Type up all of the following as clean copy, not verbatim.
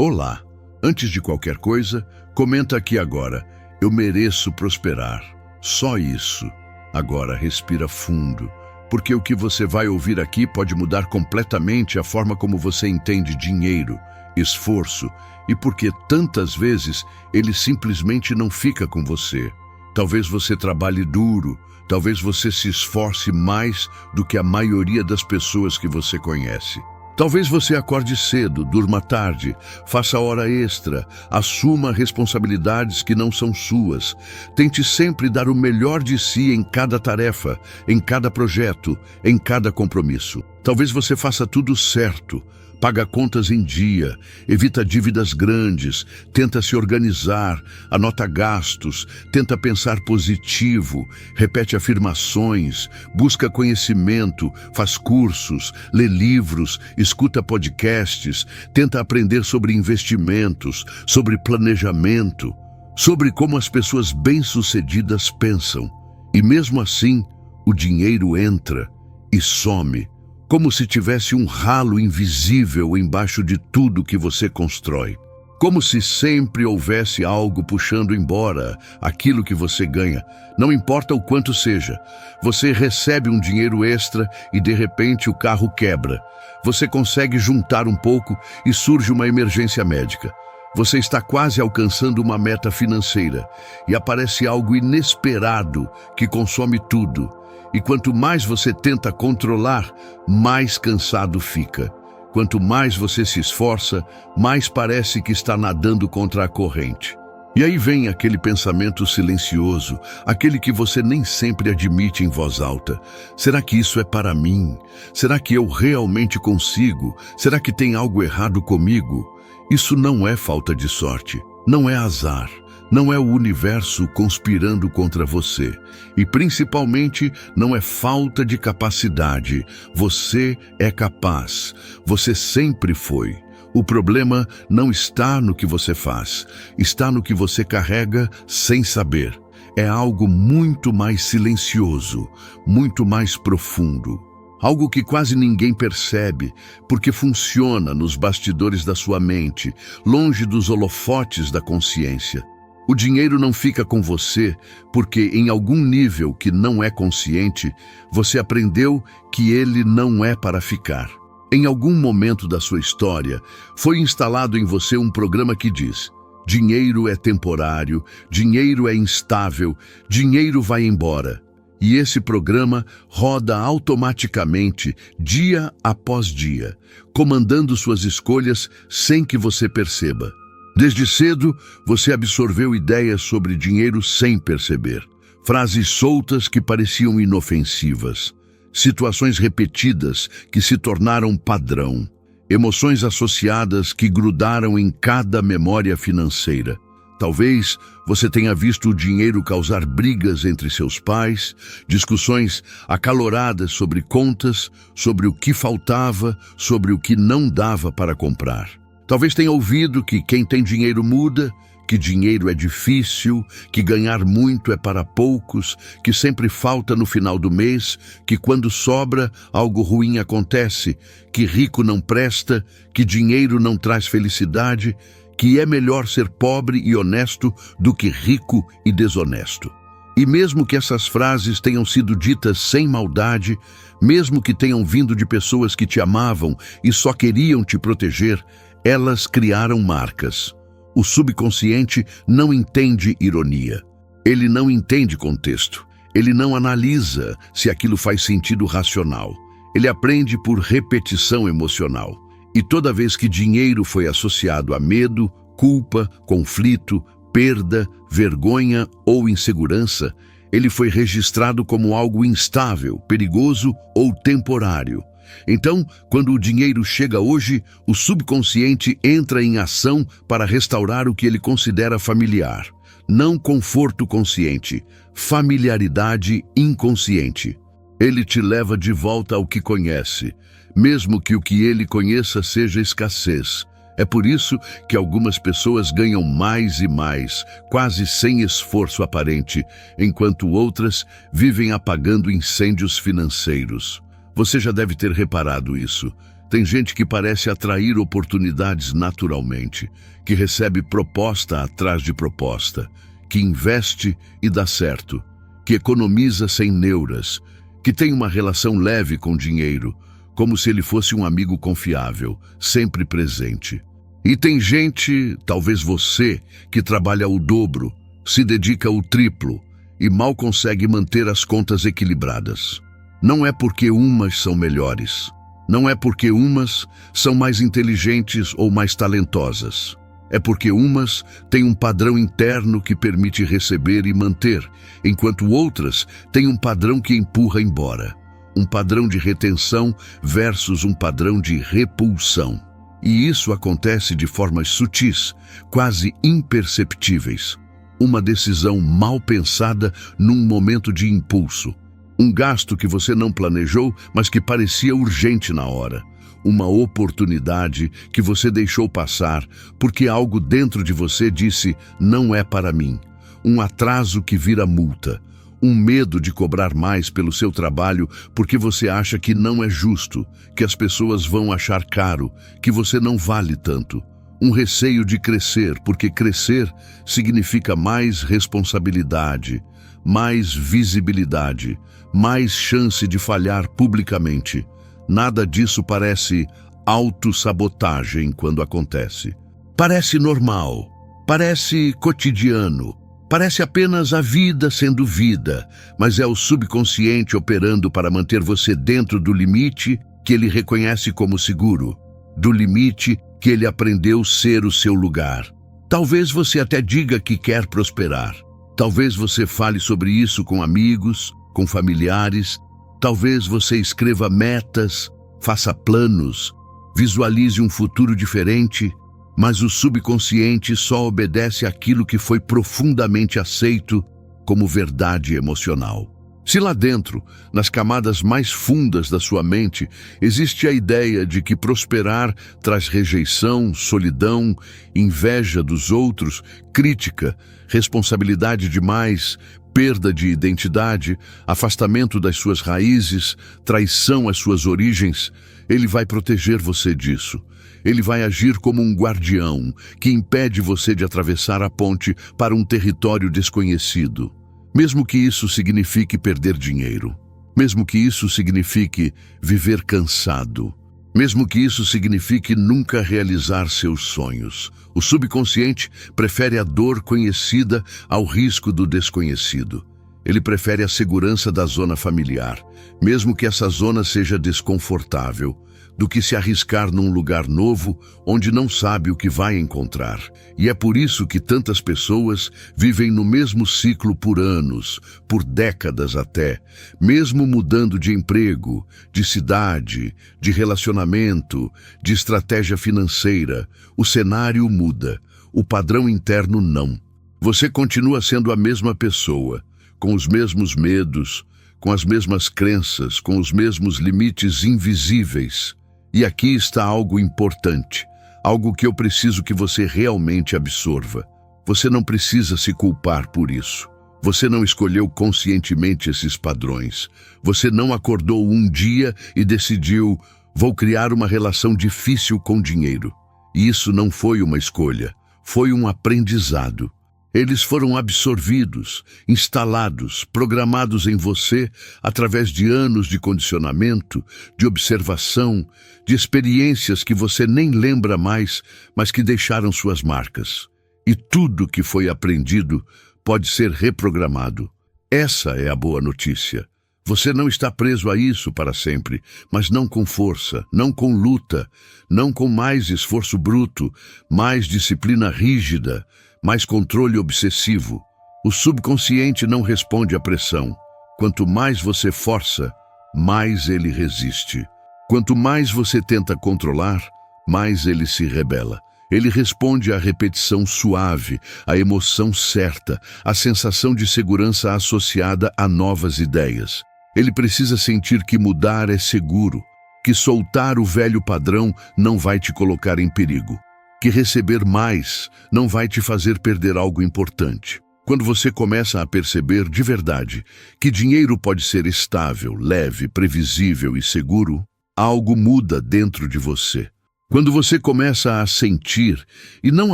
Olá, antes de qualquer coisa, comenta aqui agora, eu mereço prosperar. Só isso. Agora respira fundo, porque o que você vai ouvir aqui pode mudar completamente a forma como você entende dinheiro, esforço e porque tantas vezes ele simplesmente não fica com você. Talvez você trabalhe duro, talvez você se esforce mais do que a maioria das pessoas que você conhece. Talvez você acorde cedo, durma tarde, faça hora extra, assuma responsabilidades que não são suas. Tente sempre dar o melhor de si em cada tarefa, em cada projeto, em cada compromisso. Talvez você faça tudo certo, paga contas em dia, evita dívidas grandes, tenta se organizar, anota gastos, tenta pensar positivo, repete afirmações, busca conhecimento, faz cursos, lê livros, escuta podcasts, tenta aprender sobre investimentos, sobre planejamento, sobre como as pessoas bem-sucedidas pensam. E mesmo assim, o dinheiro entra e some, como se tivesse um ralo invisível embaixo de tudo que você constrói. Como se sempre houvesse algo puxando embora aquilo que você ganha. Não importa o quanto seja. Você recebe um dinheiro extra e de repente o carro quebra. Você consegue juntar um pouco e surge uma emergência médica. Você está quase alcançando uma meta financeira e aparece algo inesperado que consome tudo. E quanto mais você tenta controlar, mais cansado fica. Quanto mais você se esforça, mais parece que está nadando contra a corrente. E aí vem aquele pensamento silencioso, aquele que você nem sempre admite em voz alta. Será que isso é para mim? Será que eu realmente consigo? Será que tem algo errado comigo? Isso não é falta de sorte, não é azar. Não é o universo conspirando contra você. E principalmente não é falta de capacidade. Você é capaz. Você sempre foi. O problema não está no que você faz. Está no que você carrega sem saber. É algo muito mais silencioso, muito mais profundo. Algo que quase ninguém percebe, porque funciona nos bastidores da sua mente, longe dos holofotes da consciência. O dinheiro não fica com você porque, em algum nível que não é consciente, você aprendeu que ele não é para ficar. Em algum momento da sua história, foi instalado em você um programa que diz: dinheiro é temporário, dinheiro é instável, dinheiro vai embora. E esse programa roda automaticamente, dia após dia, comandando suas escolhas sem que você perceba. Desde cedo, você absorveu ideias sobre dinheiro sem perceber. Frases soltas que pareciam inofensivas. Situações repetidas que se tornaram padrão. Emoções associadas que grudaram em cada memória financeira. Talvez você tenha visto o dinheiro causar brigas entre seus pais, discussões acaloradas sobre contas, sobre o que faltava, sobre o que não dava para comprar. Talvez tenha ouvido que quem tem dinheiro muda, que dinheiro é difícil, que ganhar muito é para poucos, que sempre falta no final do mês, que quando sobra, algo ruim acontece, que rico não presta, que dinheiro não traz felicidade, que é melhor ser pobre e honesto do que rico e desonesto. E mesmo que essas frases tenham sido ditas sem maldade, mesmo que tenham vindo de pessoas que te amavam e só queriam te proteger, elas criaram marcas. O subconsciente não entende ironia. Ele não entende contexto. Ele não analisa se aquilo faz sentido racional. Ele aprende por repetição emocional. E toda vez que dinheiro foi associado a medo, culpa, conflito, perda, vergonha ou insegurança, ele foi registrado como algo instável, perigoso ou temporário. Então, quando o dinheiro chega hoje, o subconsciente entra em ação para restaurar o que ele considera familiar. Não conforto consciente, familiaridade inconsciente. Ele te leva de volta ao que conhece, mesmo que o que ele conheça seja escassez. É por isso que algumas pessoas ganham mais e mais, quase sem esforço aparente, enquanto outras vivem apagando incêndios financeiros. Você já deve ter reparado isso. Tem gente que parece atrair oportunidades naturalmente, que recebe proposta atrás de proposta, que investe e dá certo, que economiza sem neuras, que tem uma relação leve com dinheiro, como se ele fosse um amigo confiável, sempre presente. E tem gente, talvez você, que trabalha o dobro, se dedica o triplo e mal consegue manter as contas equilibradas. Não é porque umas são melhores. Não é porque umas são mais inteligentes ou mais talentosas. É porque umas têm um padrão interno que permite receber e manter, enquanto outras têm um padrão que empurra embora. Um padrão de retenção versus um padrão de repulsão. E isso acontece de formas sutis, quase imperceptíveis. Uma decisão mal pensada num momento de impulso. Um gasto que você não planejou, mas que parecia urgente na hora. Uma oportunidade que você deixou passar porque algo dentro de você disse não é para mim. Um atraso que vira multa. Um medo de cobrar mais pelo seu trabalho porque você acha que não é justo, que as pessoas vão achar caro, que você não vale tanto. Um receio de crescer, porque crescer significa mais responsabilidade, mais visibilidade, mais chance de falhar publicamente. Nada disso parece autossabotagem quando acontece. Parece normal, parece cotidiano, parece apenas a vida sendo vida, mas é o subconsciente operando para manter você dentro do limite que ele reconhece como seguro, do limite que ele aprendeu ser o seu lugar. Talvez você até diga que quer prosperar. Talvez você fale sobre isso com amigos, com familiares. Talvez você escreva metas, faça planos, visualize um futuro diferente, mas o subconsciente só obedece àquilo que foi profundamente aceito como verdade emocional. Se lá dentro, nas camadas mais fundas da sua mente, existe a ideia de que prosperar traz rejeição, solidão, inveja dos outros, crítica, responsabilidade demais, perda de identidade, afastamento das suas raízes, traição às suas origens, ele vai proteger você disso. Ele vai agir como um guardião que impede você de atravessar a ponte para um território desconhecido. Mesmo que isso signifique perder dinheiro, mesmo que isso signifique viver cansado, mesmo que isso signifique nunca realizar seus sonhos, o subconsciente prefere a dor conhecida ao risco do desconhecido. Ele prefere a segurança da zona familiar, mesmo que essa zona seja desconfortável, do que se arriscar num lugar novo onde não sabe o que vai encontrar. E é por isso que tantas pessoas vivem no mesmo ciclo por anos, por décadas até, mesmo mudando de emprego, de cidade, de relacionamento, de estratégia financeira. O cenário muda, o padrão interno não. Você continua sendo a mesma pessoa, com os mesmos medos, com as mesmas crenças, com os mesmos limites invisíveis. E aqui está algo importante, algo que eu preciso que você realmente absorva. Você não precisa se culpar por isso. Você não escolheu conscientemente esses padrões. Você não acordou um dia e decidiu, vou criar uma relação difícil com dinheiro. E isso não foi uma escolha, foi um aprendizado. Eles foram absorvidos, instalados, programados em você através de anos de condicionamento, de observação, de experiências que você nem lembra mais, mas que deixaram suas marcas. E tudo que foi aprendido pode ser reprogramado. Essa é a boa notícia. Você não está preso a isso para sempre, mas não com força, não com luta, não com mais esforço bruto, mais disciplina rígida, mais controle obsessivo. O subconsciente não responde à pressão. Quanto mais você força, mais ele resiste. Quanto mais você tenta controlar, mais ele se rebela. Ele responde à repetição suave, à emoção certa, à sensação de segurança associada a novas ideias. Ele precisa sentir que mudar é seguro, que soltar o velho padrão não vai te colocar em perigo, que receber mais não vai te fazer perder algo importante. Quando você começa a perceber de verdade que dinheiro pode ser estável, leve, previsível e seguro, algo muda dentro de você. Quando você começa a sentir, e não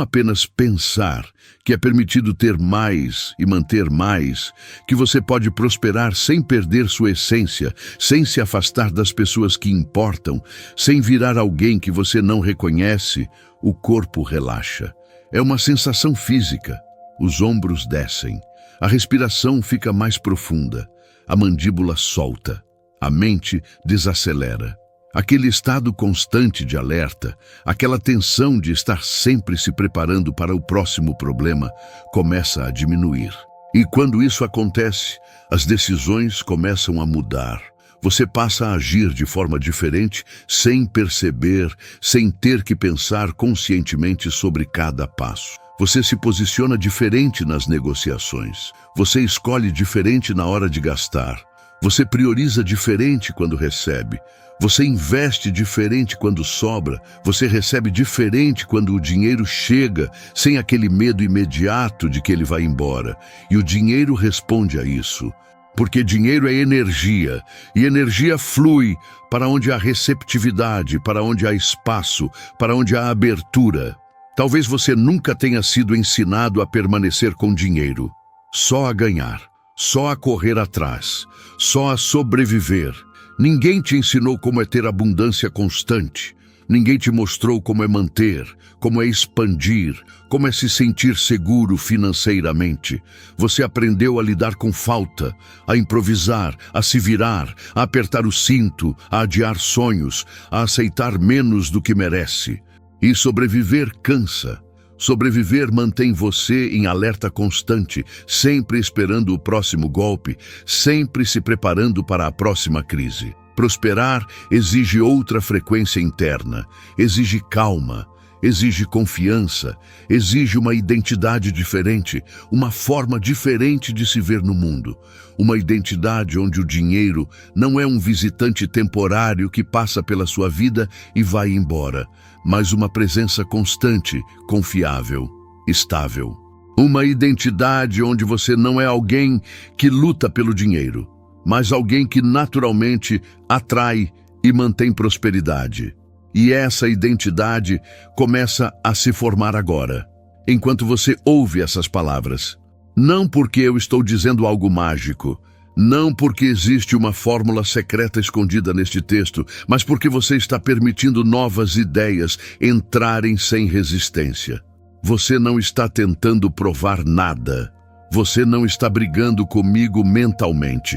apenas pensar, que é permitido ter mais e manter mais, que você pode prosperar sem perder sua essência, sem se afastar das pessoas que importam, sem virar alguém que você não reconhece, o corpo relaxa. É uma sensação física. Os ombros descem, a respiração fica mais profunda, a mandíbula solta, a mente desacelera. Aquele estado constante de alerta, aquela tensão de estar sempre se preparando para o próximo problema, começa a diminuir. E quando isso acontece, as decisões começam a mudar. Você passa a agir de forma diferente, sem perceber, sem ter que pensar conscientemente sobre cada passo. Você se posiciona diferente nas negociações. Você escolhe diferente na hora de gastar. Você prioriza diferente quando recebe. Você investe diferente quando sobra, você recebe diferente quando o dinheiro chega, sem aquele medo imediato de que ele vai embora. E o dinheiro responde a isso, porque dinheiro é energia, e energia flui para onde há receptividade, para onde há espaço, para onde há abertura. Talvez você nunca tenha sido ensinado a permanecer com dinheiro, só a ganhar, só a correr atrás, só a sobreviver. Ninguém te ensinou como é ter abundância constante. Ninguém te mostrou como é manter, como é expandir, como é se sentir seguro financeiramente. Você aprendeu a lidar com falta, a improvisar, a se virar, a apertar o cinto, a adiar sonhos, a aceitar menos do que merece. E sobreviver cansa. Sobreviver mantém você em alerta constante, sempre esperando o próximo golpe, sempre se preparando para a próxima crise. Prosperar exige outra frequência interna, exige calma, exige confiança, exige uma identidade diferente, uma forma diferente de se ver no mundo. Uma identidade onde o dinheiro não é um visitante temporário que passa pela sua vida e vai embora, mas uma presença constante, confiável, estável. Uma identidade onde você não é alguém que luta pelo dinheiro, mas alguém que naturalmente atrai e mantém prosperidade. E essa identidade começa a se formar agora, enquanto você ouve essas palavras. Não porque eu estou dizendo algo mágico, não porque existe uma fórmula secreta escondida neste texto, mas porque você está permitindo novas ideias entrarem sem resistência. Você não está tentando provar nada. Você não está brigando comigo mentalmente.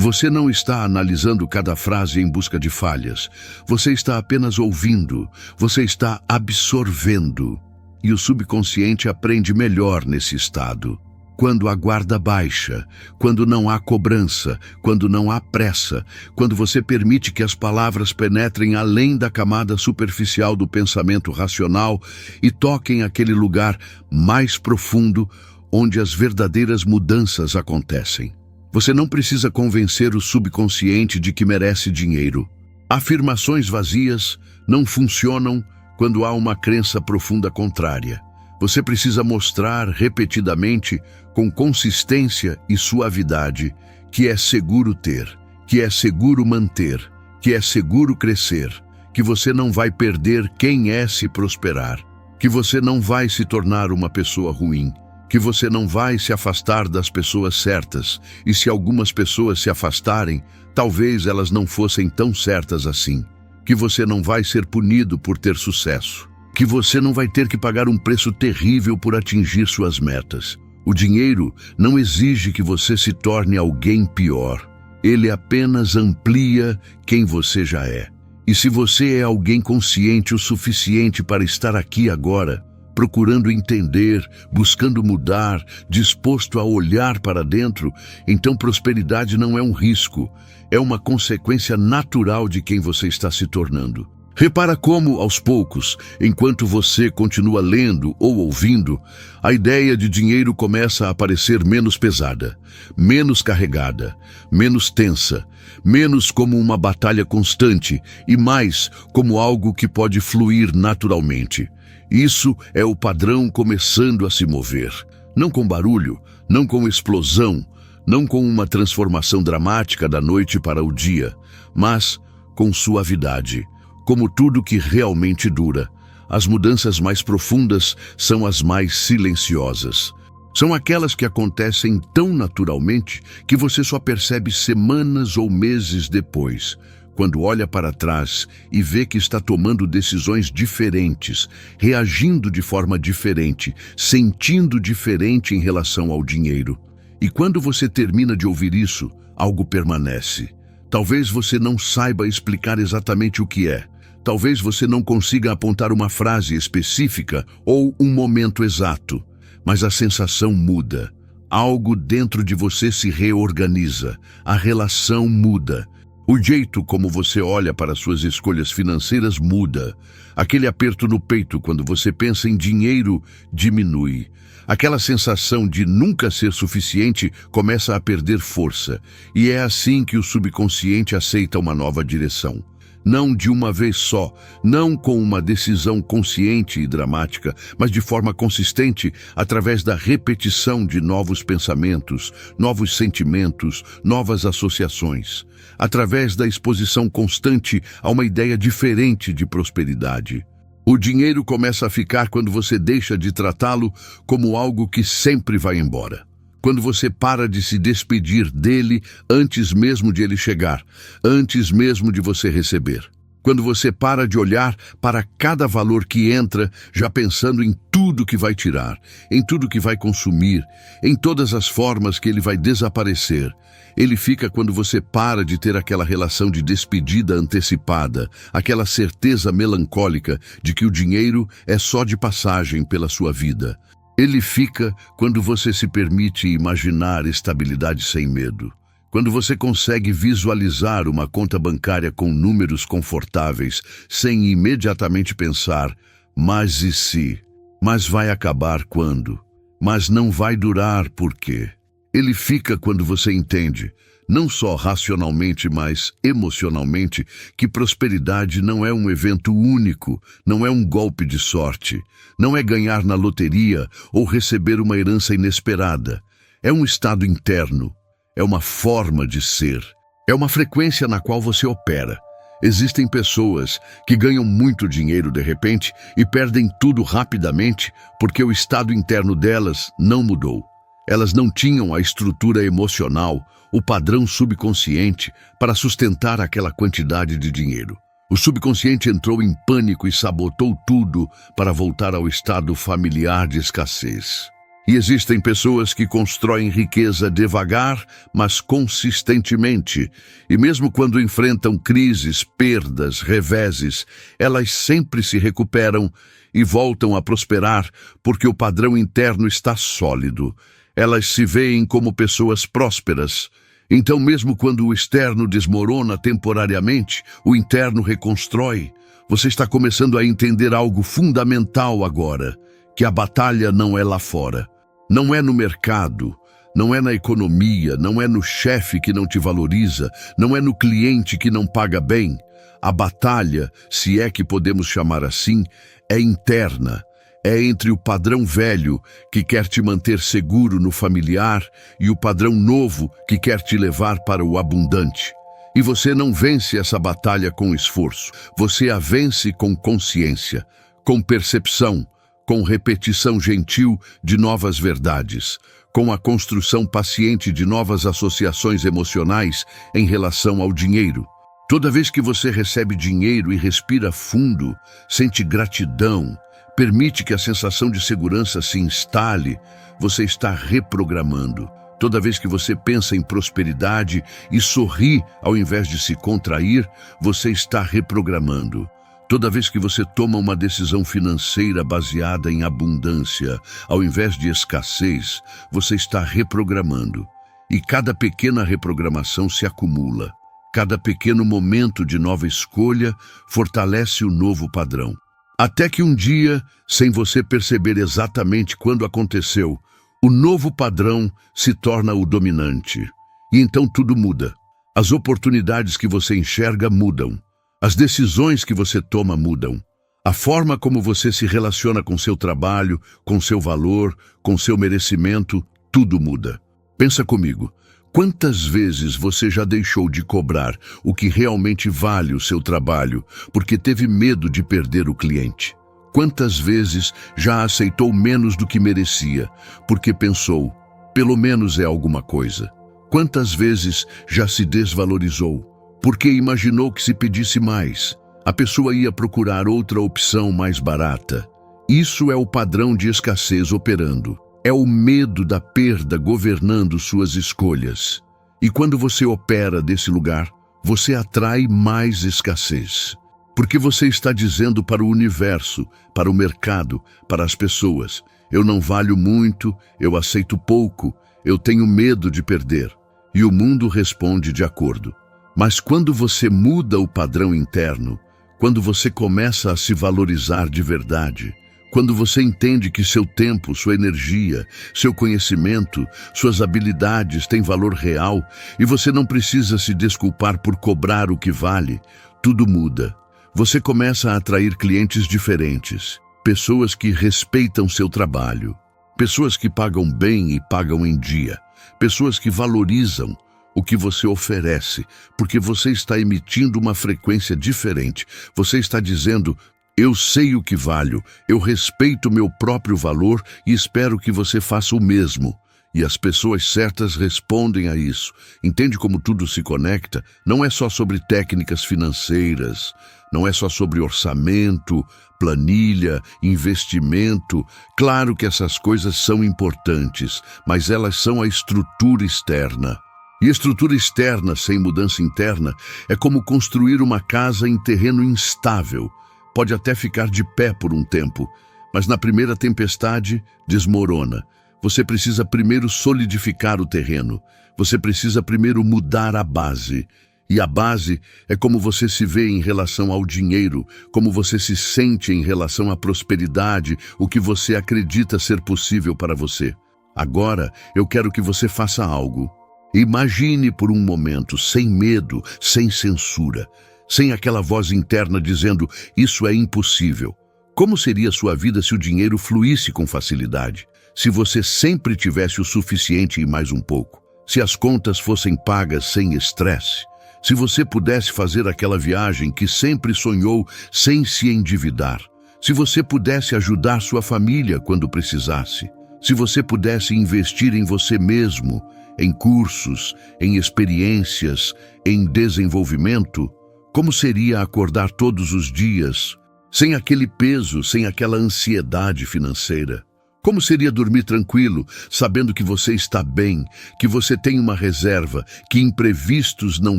Você não está analisando cada frase em busca de falhas. Você está apenas ouvindo. Você está absorvendo. E o subconsciente aprende melhor nesse estado. Quando a guarda baixa, quando não há cobrança, quando não há pressa, quando você permite que as palavras penetrem além da camada superficial do pensamento racional e toquem aquele lugar mais profundo onde as verdadeiras mudanças acontecem. Você não precisa convencer o subconsciente de que merece dinheiro. Afirmações vazias não funcionam quando há uma crença profunda contrária. Você precisa mostrar repetidamente, com consistência e suavidade, que é seguro ter, que é seguro manter, que é seguro crescer, que você não vai perder quem é se prosperar, que você não vai se tornar uma pessoa ruim, que você não vai se afastar das pessoas certas, e se algumas pessoas se afastarem, talvez elas não fossem tão certas assim, que você não vai ser punido por ter sucesso, que você não vai ter que pagar um preço terrível por atingir suas metas. O dinheiro não exige que você se torne alguém pior. Ele apenas amplia quem você já é. E se você é alguém consciente o suficiente para estar aqui agora, procurando entender, buscando mudar, disposto a olhar para dentro, então prosperidade não é um risco, é uma consequência natural de quem você está se tornando. Repara como, aos poucos, enquanto você continua lendo ou ouvindo, a ideia de dinheiro começa a parecer menos pesada, menos carregada, menos tensa, menos como uma batalha constante e mais como algo que pode fluir naturalmente. Isso é o padrão começando a se mover. Não com barulho, não com explosão, não com uma transformação dramática da noite para o dia, mas com suavidade. Como tudo que realmente dura, as mudanças mais profundas são as mais silenciosas. São aquelas que acontecem tão naturalmente que você só percebe semanas ou meses depois, quando olha para trás e vê que está tomando decisões diferentes, reagindo de forma diferente, sentindo diferente em relação ao dinheiro. E quando você termina de ouvir isso, algo permanece. Talvez você não saiba explicar exatamente o que é. Talvez você não consiga apontar uma frase específica ou um momento exato. Mas a sensação muda. Algo dentro de você se reorganiza. A relação muda. O jeito como você olha para suas escolhas financeiras muda. Aquele aperto no peito quando você pensa em dinheiro diminui. Aquela sensação de nunca ser suficiente começa a perder força. E é assim que o subconsciente aceita uma nova direção. Não de uma vez só, não com uma decisão consciente e dramática, mas de forma consistente, através da repetição de novos pensamentos, novos sentimentos, novas associações, através da exposição constante a uma ideia diferente de prosperidade. O dinheiro começa a ficar quando você deixa de tratá-lo como algo que sempre vai embora. Quando você para de se despedir dele antes mesmo de ele chegar, antes mesmo de você receber. Quando você para de olhar para cada valor que entra, já pensando em tudo que vai tirar, em tudo que vai consumir, em todas as formas que ele vai desaparecer. Ele fica quando você para de ter aquela relação de despedida antecipada, aquela certeza melancólica de que o dinheiro é só de passagem pela sua vida. Ele fica quando você se permite imaginar estabilidade sem medo. Quando você consegue visualizar uma conta bancária com números confortáveis, sem imediatamente pensar, mas e se? Mas vai acabar quando? Mas não vai durar por quê? Ele fica quando você entende, não só racionalmente, mas emocionalmente, que prosperidade não é um evento único, não é um golpe de sorte, não é ganhar na loteria ou receber uma herança inesperada. É um estado interno, é uma forma de ser, é uma frequência na qual você opera. Existem pessoas que ganham muito dinheiro de repente e perdem tudo rapidamente porque o estado interno delas não mudou. Elas não tinham a estrutura emocional, o padrão subconsciente para sustentar aquela quantidade de dinheiro. O subconsciente entrou em pânico e sabotou tudo para voltar ao estado familiar de escassez. E existem pessoas que constroem riqueza devagar, mas consistentemente. E mesmo quando enfrentam crises, perdas, reveses, elas sempre se recuperam e voltam a prosperar porque o padrão interno está sólido. Elas se veem como pessoas prósperas. Então, mesmo quando o externo desmorona temporariamente, o interno reconstrói. Você está começando a entender algo fundamental agora, que a batalha não é lá fora. Não é no mercado, não é na economia, não é no chefe que não te valoriza, não é no cliente que não paga bem. A batalha, se é que podemos chamar assim, é interna. É entre o padrão velho, que quer te manter seguro no familiar, e o padrão novo, que quer te levar para o abundante. E você não vence essa batalha com esforço. Você a vence com consciência, com percepção, com repetição gentil de novas verdades, com a construção paciente de novas associações emocionais em relação ao dinheiro. Toda vez que você recebe dinheiro e respira fundo, sente gratidão, permite que a sensação de segurança se instale, você está reprogramando. Toda vez que você pensa em prosperidade e sorri ao invés de se contrair, você está reprogramando. Toda vez que você toma uma decisão financeira baseada em abundância, ao invés de escassez, você está reprogramando. E cada pequena reprogramação se acumula. Cada pequeno momento de nova escolha fortalece o novo padrão. Até que um dia, sem você perceber exatamente quando aconteceu, o novo padrão se torna o dominante. E então tudo muda. As oportunidades que você enxerga mudam. As decisões que você toma mudam. A forma como você se relaciona com seu trabalho, com seu valor, com seu merecimento, tudo muda. Pensa comigo. Quantas vezes você já deixou de cobrar o que realmente vale o seu trabalho porque teve medo de perder o cliente? Quantas vezes já aceitou menos do que merecia porque pensou, pelo menos é alguma coisa? Quantas vezes já se desvalorizou porque imaginou que se pedisse mais, a pessoa ia procurar outra opção mais barata? Isso é o padrão de escassez operando. É o medo da perda governando suas escolhas. E quando você opera desse lugar, você atrai mais escassez. Porque você está dizendo para o universo, para o mercado, para as pessoas, eu não valho muito, eu aceito pouco, eu tenho medo de perder. E o mundo responde de acordo. Mas quando você muda o padrão interno, quando você começa a se valorizar de verdade, quando você entende que seu tempo, sua energia, seu conhecimento, suas habilidades têm valor real e você não precisa se desculpar por cobrar o que vale, tudo muda. Você começa a atrair clientes diferentes, pessoas que respeitam seu trabalho, pessoas que pagam bem e pagam em dia, pessoas que valorizam o que você oferece, porque você está emitindo uma frequência diferente. Você está dizendo, eu sei o que valho, eu respeito meu próprio valor e espero que você faça o mesmo. E as pessoas certas respondem a isso. Entende como tudo se conecta? Não é só sobre técnicas financeiras, não é só sobre orçamento, planilha, investimento. Claro que essas coisas são importantes, mas elas são a estrutura externa. E estrutura externa sem mudança interna é como construir uma casa em terreno instável. Pode até ficar de pé por um tempo, mas na primeira tempestade, desmorona. Você precisa primeiro solidificar o terreno. Você precisa primeiro mudar a base. E a base é como você se vê em relação ao dinheiro, como você se sente em relação à prosperidade, o que você acredita ser possível para você. Agora, eu quero que você faça algo. Imagine por um momento, sem medo, sem censura, sem aquela voz interna dizendo, isso é impossível. Como seria sua vida se o dinheiro fluísse com facilidade? Se você sempre tivesse o suficiente e mais um pouco? Se as contas fossem pagas sem estresse? Se você pudesse fazer aquela viagem que sempre sonhou sem se endividar? Se você pudesse ajudar sua família quando precisasse? Se você pudesse investir em você mesmo, em cursos, em experiências, em desenvolvimento? Como seria acordar todos os dias, sem aquele peso, sem aquela ansiedade financeira? Como seria dormir tranquilo, sabendo que você está bem, que você tem uma reserva, que imprevistos não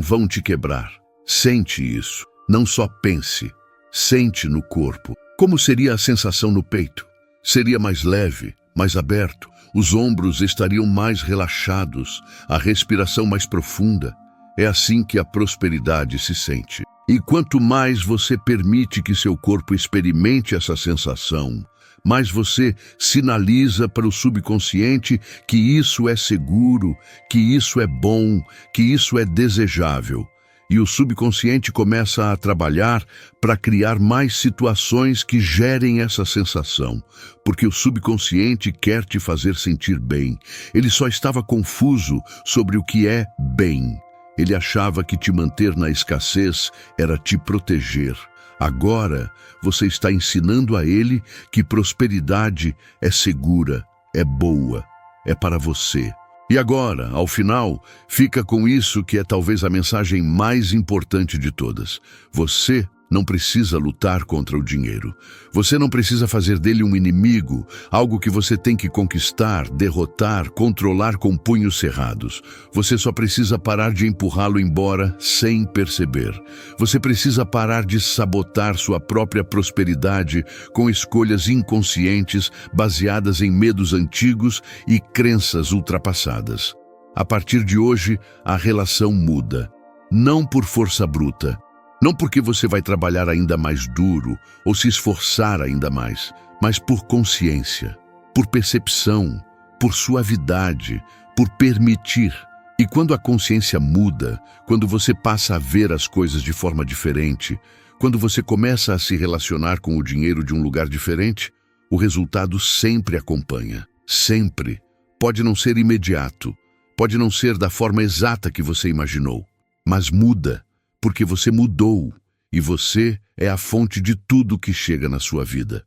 vão te quebrar? Sente isso, não só pense, sente no corpo. Como seria a sensação no peito? Seria mais leve, mais aberto, os ombros estariam mais relaxados, a respiração mais profunda. É assim que a prosperidade se sente. E quanto mais você permite que seu corpo experimente essa sensação, mais você sinaliza para o subconsciente que isso é seguro, que isso é bom, que isso é desejável. E o subconsciente começa a trabalhar para criar mais situações que gerem essa sensação, porque o subconsciente quer te fazer sentir bem. Ele só estava confuso sobre o que é bem. Ele achava que te manter na escassez era te proteger. Agora, você está ensinando a ele que prosperidade é segura, é boa, é para você. E agora, ao final, fica com isso que é talvez a mensagem mais importante de todas. Você não precisa lutar contra o dinheiro. Você não precisa fazer dele um inimigo, algo que você tem que conquistar, derrotar, controlar com punhos cerrados. Você só precisa parar de empurrá-lo embora sem perceber. Você precisa parar de sabotar sua própria prosperidade com escolhas inconscientes baseadas em medos antigos e crenças ultrapassadas. A partir de hoje, a relação muda. Não por força bruta. Não porque você vai trabalhar ainda mais duro ou se esforçar ainda mais, mas por consciência, por percepção, por suavidade, por permitir. E quando a consciência muda, quando você passa a ver as coisas de forma diferente, quando você começa a se relacionar com o dinheiro de um lugar diferente, o resultado sempre acompanha. Sempre. Pode não ser imediato, Pode não ser da forma exata que você imaginou, mas muda, porque você mudou, e você é a fonte de tudo que chega na sua vida.